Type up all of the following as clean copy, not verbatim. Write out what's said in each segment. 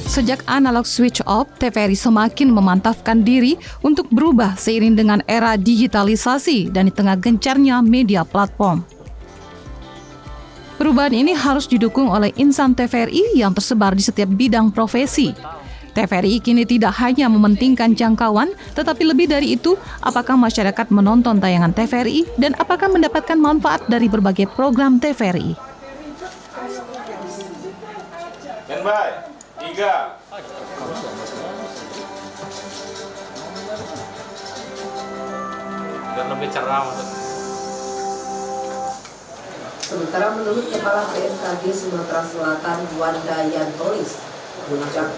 Sejak analog switch off, TVRI semakin memantapkan diri untuk berubah seiring dengan era digitalisasi dan di tengah gencarnya media platform. Perubahan ini harus didukung oleh insan TVRI yang tersebar di setiap bidang profesi. TVRI kini tidak hanya mementingkan jangkauan, tetapi lebih dari itu, apakah masyarakat menonton tayangan TVRI dan apakah mendapatkan manfaat dari berbagai program TVRI. Standby, 3. Dan lebih cerah maksudnya. Sementara menurut Kepala BMKG Sumatera Selatan Wanda Yantolis, puncak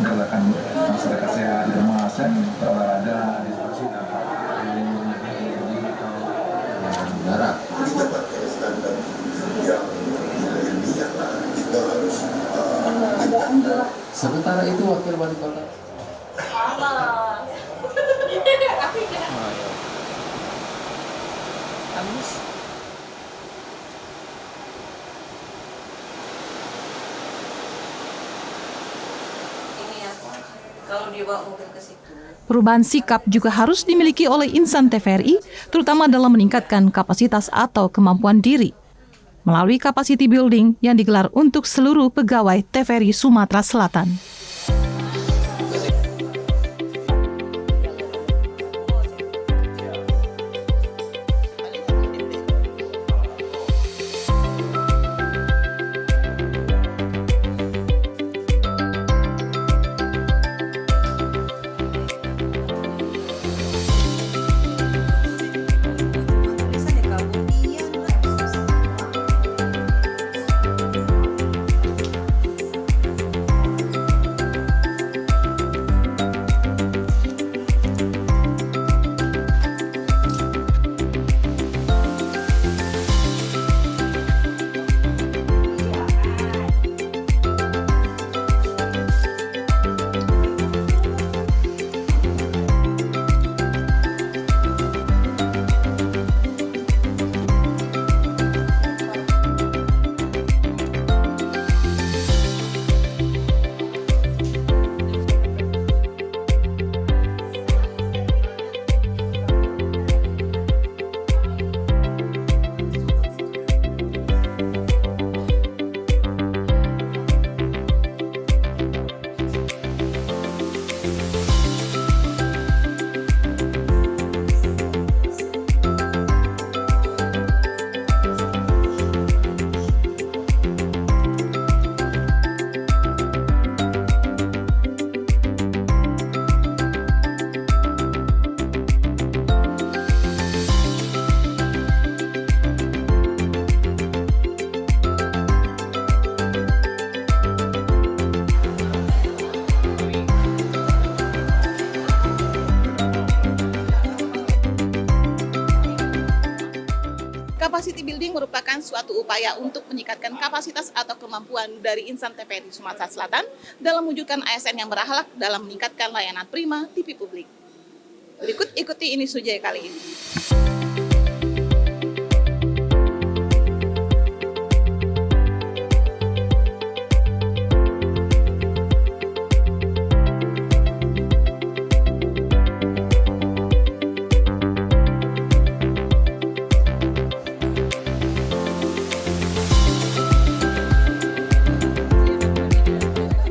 menggalakkan masyarakat sehat di rumah, berolahraga, diskusi darat. Kita pakai standar yang ilmiah lah, kita harus Sementara itu wakil wali kota. kalau dibawa mobil ke situ. Perubahan sikap juga harus dimiliki oleh insan TVRI, terutama dalam meningkatkan kapasitas atau kemampuan diri. Melalui capacity building yang digelar untuk seluruh pegawai TVRI Sumatera Selatan. Capacity building merupakan suatu upaya untuk meningkatkan kapasitas atau kemampuan dari insan TVRI Sumatera Selatan dalam mewujudkan ASN yang berakhlak dalam meningkatkan layanan prima TV publik. Berikut ikuti ini Sujaya kali ini.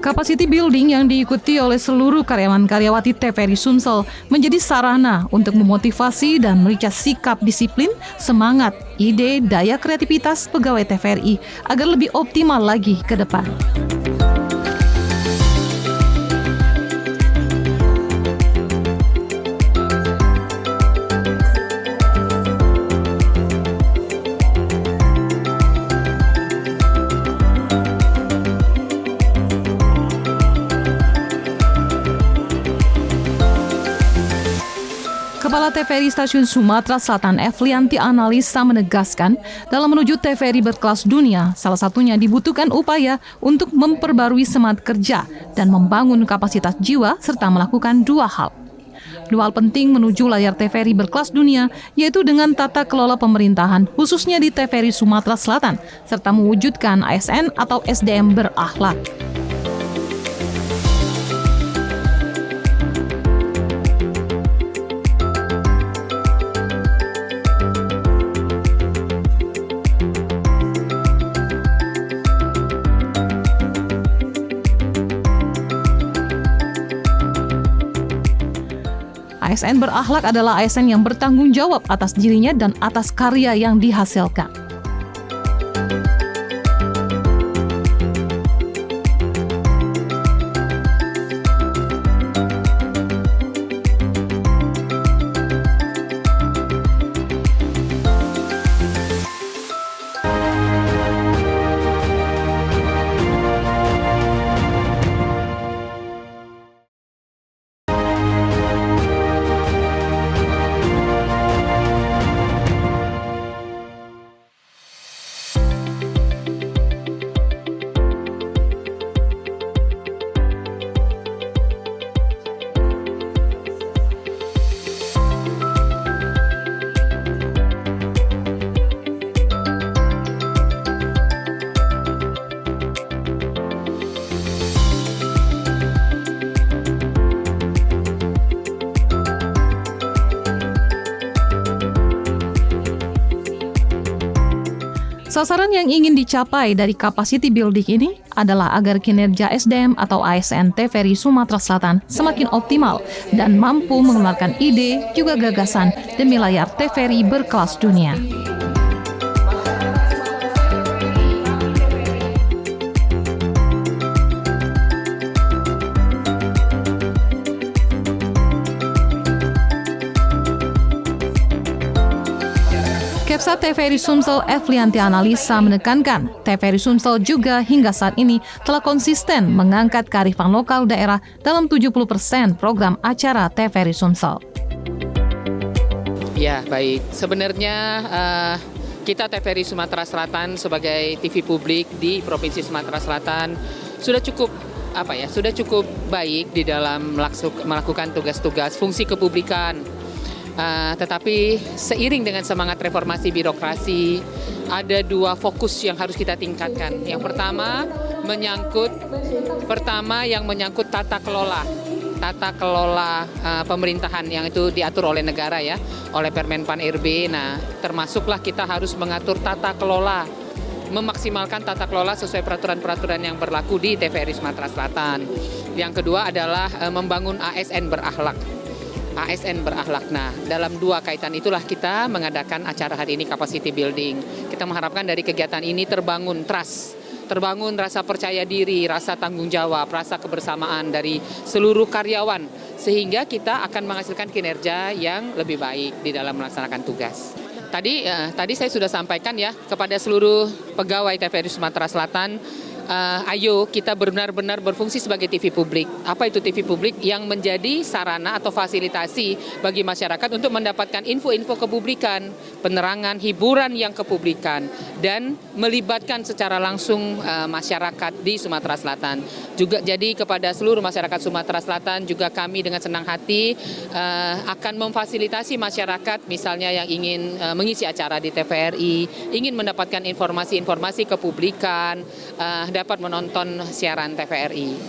Capacity building yang diikuti oleh seluruh karyawan-karyawati TVRI Sumsel menjadi sarana untuk memotivasi dan mericah sikap disiplin, semangat, ide, daya kreativitas pegawai TVRI agar lebih optimal lagi ke depan. Kepala TVRI Stasiun Sumatera Selatan Eflianti Analisa menegaskan, dalam menuju TVRI berkelas dunia, salah satunya dibutuhkan upaya untuk memperbarui semangat kerja dan membangun kapasitas jiwa serta melakukan dua hal. Dua hal penting menuju layar TVRI berkelas dunia, yaitu dengan tata kelola pemerintahan, khususnya di TVRI Sumatera Selatan, serta mewujudkan ASN atau SDM berakhlak. ASN berakhlak adalah ASN yang bertanggung jawab atas dirinya dan atas karya yang dihasilkan. Sasaran yang ingin dicapai dari capacity building ini adalah agar kinerja SDM atau ASN TVRI Sumatera Selatan semakin optimal dan mampu mengeluarkan ide juga gagasan demi layar TVRI berkelas dunia. Kepsa TVRI Sumsel Evlianti Analisa menekankan, TVRI Sumsel juga hingga saat ini telah konsisten mengangkat kearifan lokal daerah dalam 70% program acara TVRI Sumsel. Ya, baik. Sebenarnya kita TVRI Sumatera Selatan sebagai TV publik di Provinsi Sumatera Selatan sudah cukup baik di dalam melakukan tugas-tugas fungsi kepublikan. Tetapi seiring dengan semangat reformasi birokrasi, ada dua fokus yang harus kita tingkatkan. Yang pertama menyangkut tata kelola pemerintahan yang itu diatur oleh negara ya, oleh Permen Pan RB. Nah, termasuklah kita harus mengatur tata kelola, memaksimalkan tata kelola sesuai peraturan-peraturan yang berlaku di TVRI Sumatera Selatan. Yang kedua adalah membangun ASN berakhlak. Nah, dalam dua kaitan itulah kita mengadakan acara hari ini capacity building. Kita mengharapkan dari kegiatan ini terbangun trust, terbangun rasa percaya diri, rasa tanggung jawab, rasa kebersamaan dari seluruh karyawan, sehingga kita akan menghasilkan kinerja yang lebih baik di dalam melaksanakan tugas. Tadi saya sudah sampaikan ya kepada seluruh pegawai TVRI Sumatera Selatan, ayo kita benar-benar berfungsi sebagai TV publik. Apa itu TV publik? Yang menjadi sarana atau fasilitasi bagi masyarakat untuk mendapatkan info-info kepublikan, penerangan, hiburan yang kepublikan, dan melibatkan secara langsung masyarakat di Sumatera Selatan. Juga jadi kepada seluruh masyarakat Sumatera Selatan juga kami dengan senang hati akan memfasilitasi masyarakat misalnya yang ingin mengisi acara di TVRI, ingin mendapatkan informasi-informasi kepublikan, dapat menonton siaran TVRI.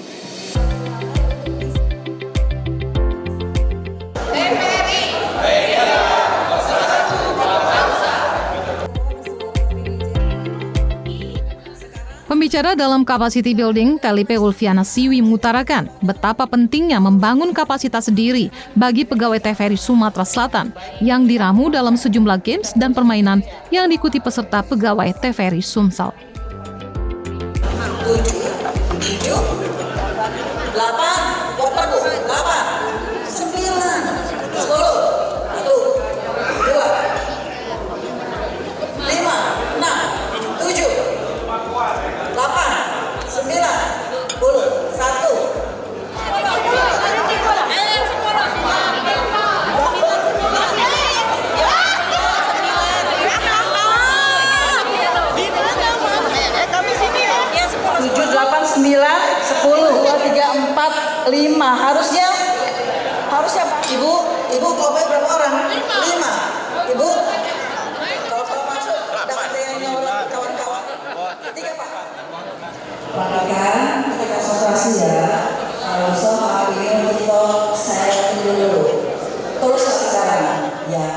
Pembicara dalam capacity building, Telipe Ulfiana Siwi mengutarakan betapa pentingnya membangun kapasitas sendiri bagi pegawai TVRI Sumatera Selatan yang diramu dalam sejumlah games dan permainan yang diikuti peserta pegawai TVRI Sumsel. 7, 8, buat perbu, 8, 9, 10, 1, 2, 5, 6, 7, 8, 9, 10, 1. Harusnya Ibu kelompoknya berapa orang? 5. Ibu, kalau masuk dapat yang kawan-kawan. 3 Pak. Perhatikan, kita konsentrasi ya. Langsung hari ini untuk saya dulu. Terus sekarang ya.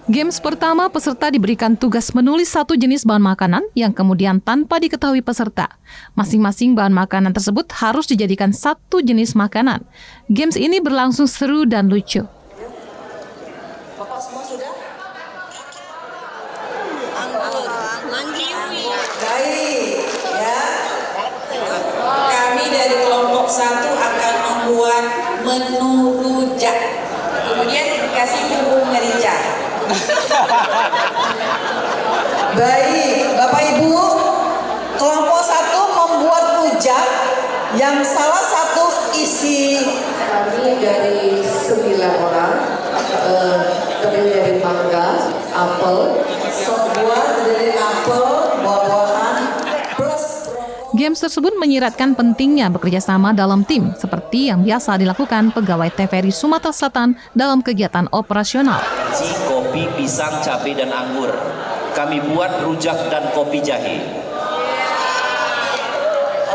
Games pertama, peserta diberikan tugas menulis satu jenis bahan makanan yang kemudian tanpa diketahui peserta. Masing-masing bahan makanan tersebut harus dijadikan satu jenis makanan. Games ini berlangsung seru dan lucu. Bapak semua sudah? Baik, ya. Kami dari kelompok 1 akan membuat menu rujak. Kemudian dikasih bumbu merica. Baik, Bapak Ibu, kelompok 1 membuat rujak yang salah satu isi. Kami dari 9 orang, terdiri dari mangga, apel, sop buah dari apel, buah-buahan, plus Games tersebut menyiratkan pentingnya bekerja sama dalam tim, seperti yang biasa dilakukan pegawai TVRI Sumatera Selatan dalam kegiatan operasional. Kopi, pisang, cabai, dan anggur. Kami buat rujak dan kopi jahe.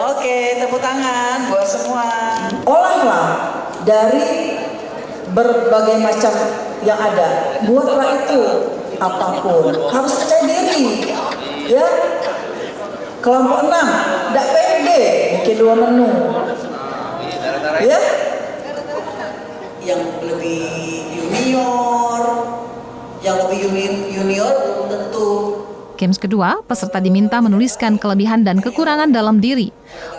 Oke, tepuk tangan buat semua. Olahlah dari berbagai macam yang ada. Buatlah itu apapun. Harus percaya diri. Ya. Kelompok 6, tidak pede, bikin 2 menu. Ya. Yang lebih junior, belum tentu. Games kedua, peserta diminta menuliskan kelebihan dan kekurangan dalam diri.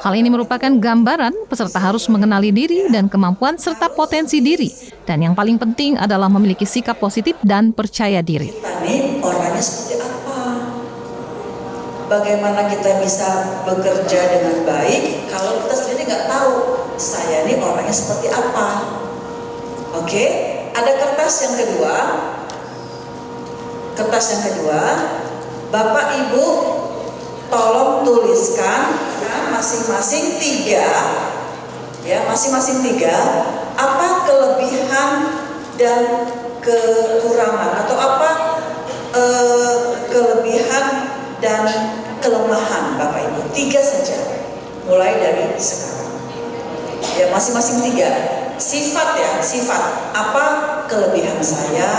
Hal ini merupakan gambaran peserta harus mengenali diri dan kemampuan serta potensi diri. Dan yang paling penting adalah memiliki sikap positif dan percaya diri. Kita nih orangnya seperti apa? Bagaimana kita bisa bekerja dengan baik kalau kita sendiri nggak tahu saya nih orangnya seperti apa? Oke, ada kertas yang kedua. Bapak Ibu tolong tuliskan masing-masing 3 apa kelebihan dan kekurangan atau apa kelebihan dan kelemahan Bapak Ibu. 3 saja mulai dari sekarang ya, masing-masing 3. Sifat apa kelebihan saya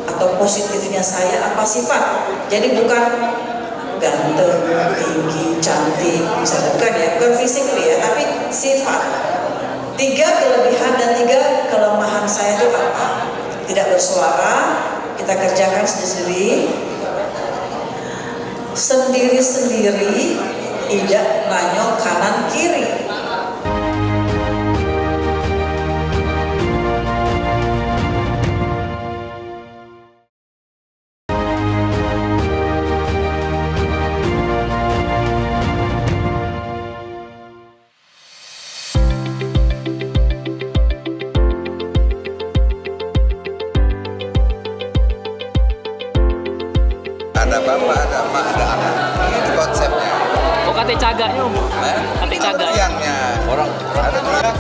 atau positifnya saya, apa sifat. Jadi bukan ganteng, tinggi, cantik, misalnya bukan physically ya, tapi sifat. 3 kelebihan dan 3 kelemahan saya itu apa? Tidak bersuara, kita kerjakan sendiri-sendiri, tidak nanyok kanan kiri. Ada bapak, ada emak, ada anak. Itu konsepnya. Oh, kate cagaknya, Om. Kate cagak. Tiangnya. Orang ada tiang.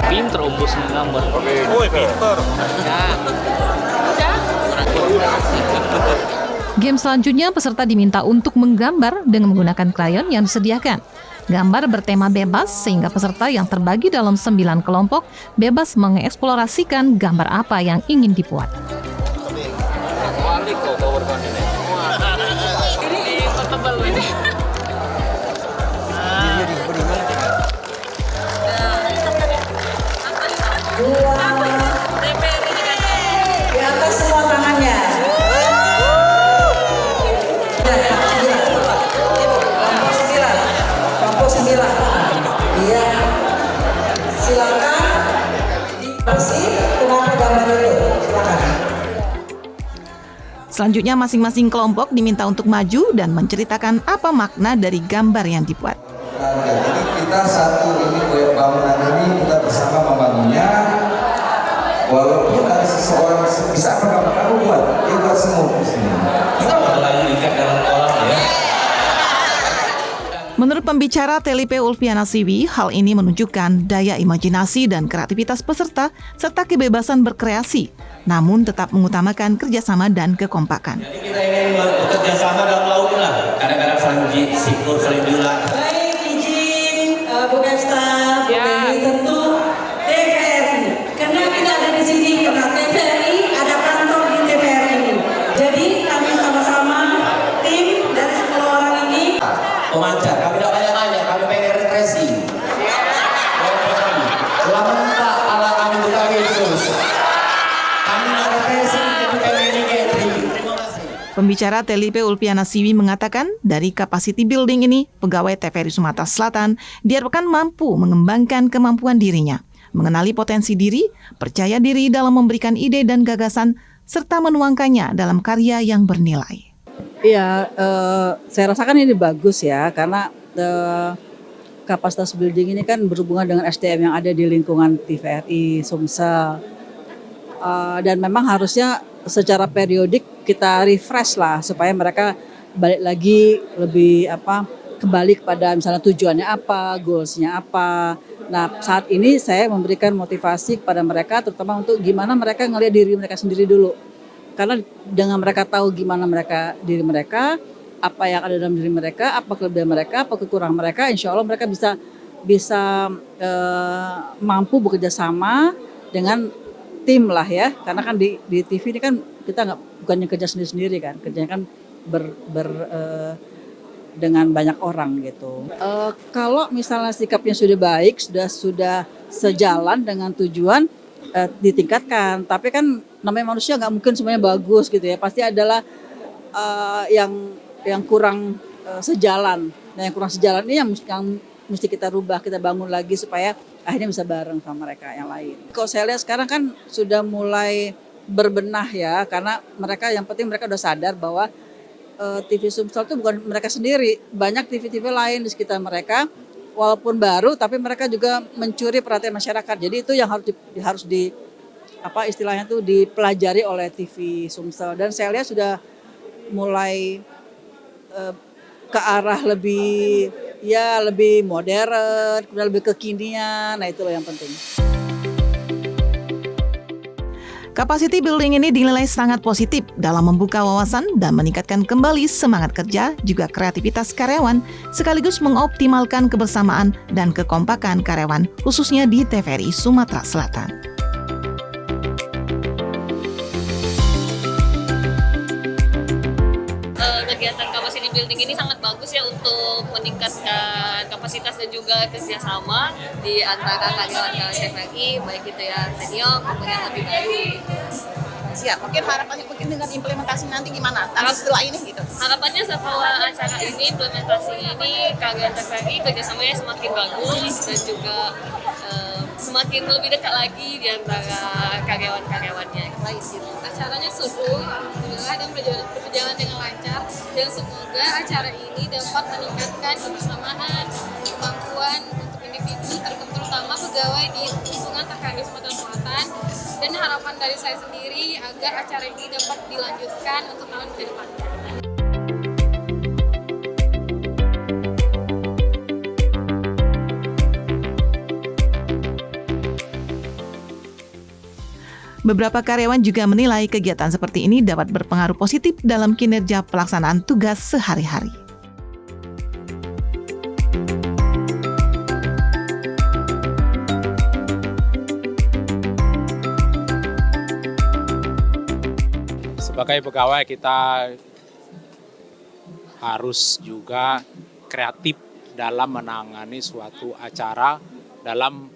Pinter Om Bos menggambar. Pinter. Game selanjutnya, peserta diminta untuk menggambar dengan menggunakan krayon yang disediakan. Gambar bertema bebas, sehingga peserta yang terbagi dalam 9 kelompok bebas mengeksplorasikan gambar apa yang ingin dibuat. Di atas semua tangannya. Kelompok 9. Iya. Silakan dikasih kenapa gambar itu. Silakan. Selanjutnya masing-masing kelompok diminta untuk maju dan menceritakan apa makna dari gambar yang dibuat. Ada. Jadi kita satu ini proyek bangunan ini kita bersama membangunnya. Walaupun ada seseorang bisa apa kamu buat, dia buat semua di sini. Menurut pembicara TLIP Ulfiana Siwi, hal ini menunjukkan daya imajinasi dan kreativitas peserta serta kebebasan berkreasi, namun tetap mengutamakan kerjasama dan kekompakan. Jadi kita ingin bekerja sama dalam laut lah. Kadang-kadang saling sikut, saling diulang. Baik, izin bukan staf, tentu TVRI. Karena kita ada di sini, karena TVRI ada kantor di TVRI ini. Jadi kami sama-sama tim dari 10 orang ini. Pemancar, kami tidak banyak-banyak, kami pengen refreshing. Selamat Pak, Allah kami buka Yesus. Kami mau refreshing, jadi pengen catering. Terima kasih. Pembicara TLIP Ulfiana Siwi mengatakan dari capacity building ini, pegawai TVRI Sumatera Selatan diharapkan mampu mengembangkan kemampuan dirinya, mengenali potensi diri, percaya diri dalam memberikan ide dan gagasan, serta menuangkannya dalam karya yang bernilai. Iya, saya rasakan ini bagus ya, karena kapasitas building ini kan berhubungan dengan SDM yang ada di lingkungan TVRI Sumsel. Dan memang harusnya secara periodik kita refresh lah supaya mereka balik lagi lebih kembali kepada misalnya tujuannya apa, goalsnya apa. Nah saat ini saya memberikan motivasi kepada mereka terutama untuk gimana mereka ngelihat diri mereka sendiri dulu. Karena dengan mereka tahu gimana diri mereka, apa yang ada dalam diri mereka, apa kelebihan mereka, apa kekurangan mereka, insya Allah mereka bisa mampu bekerja sama dengan tim lah ya. Karena kan di TV ini kan kita bukannya kerja sendiri-sendiri kan, kerjanya kan dengan banyak orang gitu. Kalau misalnya sikapnya sudah baik, sudah sejalan dengan tujuan, ditingkatkan. Tapi kan namanya manusia nggak mungkin semuanya bagus gitu ya. Pasti adalah yang kurang sejalan. Nah yang kurang sejalan ini yang mesti kita rubah, kita bangun lagi supaya akhirnya bisa bareng sama mereka yang lain. Kalau saya lihat sekarang kan sudah mulai berbenah ya, karena mereka yang penting mereka udah sadar bahwa TV Sumsel itu bukan mereka sendiri, banyak TV-TV lain di sekitar mereka. Walaupun baru, tapi mereka juga mencuri perhatian masyarakat. Jadi itu yang harus istilahnya tuh dipelajari oleh TV Sumsel. Dan saya lihat sudah mulai ke arah lebih modern, lebih kekinian. Nah itulah yang penting. Capacity building ini dinilai sangat positif dalam membuka wawasan dan meningkatkan kembali semangat kerja, juga kreativitas karyawan, sekaligus mengoptimalkan kebersamaan dan kekompakan karyawan, khususnya di TVRI Sumatera Selatan. Kegiatan capacity building ini sangat bagus ya untuk meningkatkan kapasitas dan juga kerjasama di antara karyawan TVRI, baik itu yang senior maupun yang lebih baru. Siap, mungkin harapannya dengan implementasi nanti gimana? Setelah ini gitu. Harapannya setelah acara ini, implementasi ini, karyawan TVRI kerjasamanya semakin bagus dan juga semakin lebih dekat lagi di antara karyawan-karyawannya. Acaranya seru, alhamdulillah, dan berjalan dengan lancar. Dan semoga acara ini dapat meningkatkan kebersamaan, kemampuan untuk individu, terutama pegawai di lingkungan TVRI Sumatera Selatan. Dan harapan dari saya sendiri agar acara ini dapat dilanjutkan untuk tahun ke depan. Beberapa karyawan juga menilai kegiatan seperti ini dapat berpengaruh positif dalam kinerja pelaksanaan tugas sehari-hari. Sebagai pegawai kita harus juga kreatif dalam menangani suatu acara, dalam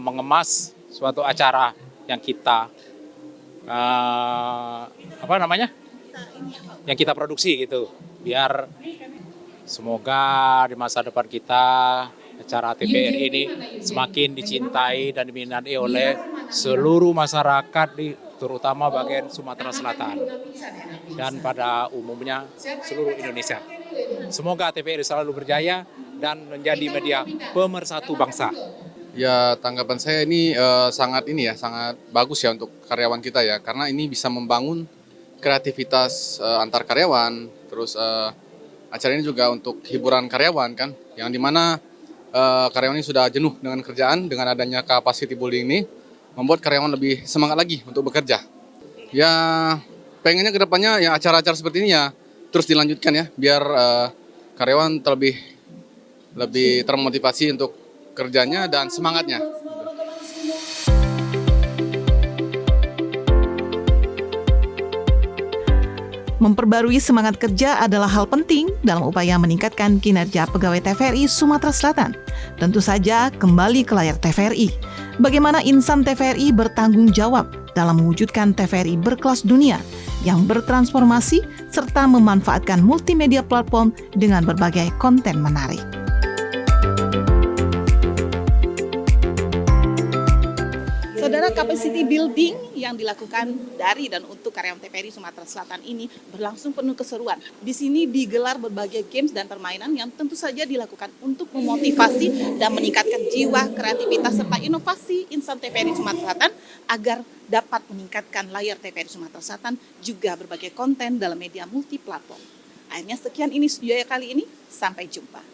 mengemas suatu acara yang kita yang kita produksi gitu, biar semoga di masa depan kita acara TVRI ini semakin dicintai dan diminati oleh seluruh masyarakat terutama bagian Sumatera Selatan dan pada umumnya seluruh Indonesia. Semoga TVRI selalu berjaya dan menjadi media pemersatu bangsa. Ya, tanggapan saya ini sangat bagus ya untuk karyawan kita ya, karena ini bisa membangun kreativitas antar karyawan. Terus acara ini juga untuk hiburan karyawan kan, yang dimana karyawan ini sudah jenuh dengan kerjaan. Dengan adanya capacity building ini membuat karyawan lebih semangat lagi untuk bekerja. Ya, pengennya ke depannya ya acara-acara seperti ini ya terus dilanjutkan ya, biar karyawan lebih termotivasi untuk kerjanya dan semangatnya. Memperbarui semangat kerja adalah hal penting dalam upaya meningkatkan kinerja pegawai TVRI Sumatera Selatan. Tentu saja kembali ke layar TVRI. Bagaimana insan TVRI bertanggung jawab dalam mewujudkan TVRI berkelas dunia yang bertransformasi serta memanfaatkan multimedia platform dengan berbagai konten menarik. Saudara, capacity building yang dilakukan dari dan untuk karyawan TVRI Sumatera Selatan ini berlangsung penuh keseruan. Di sini digelar berbagai games dan permainan yang tentu saja dilakukan untuk memotivasi dan meningkatkan jiwa, kreativitas, serta inovasi insan TVRI Sumatera Selatan agar dapat meningkatkan layar TVRI Sumatera Selatan juga berbagai konten dalam media multiplatform. Akhirnya sekian ini studio kali ini, sampai jumpa.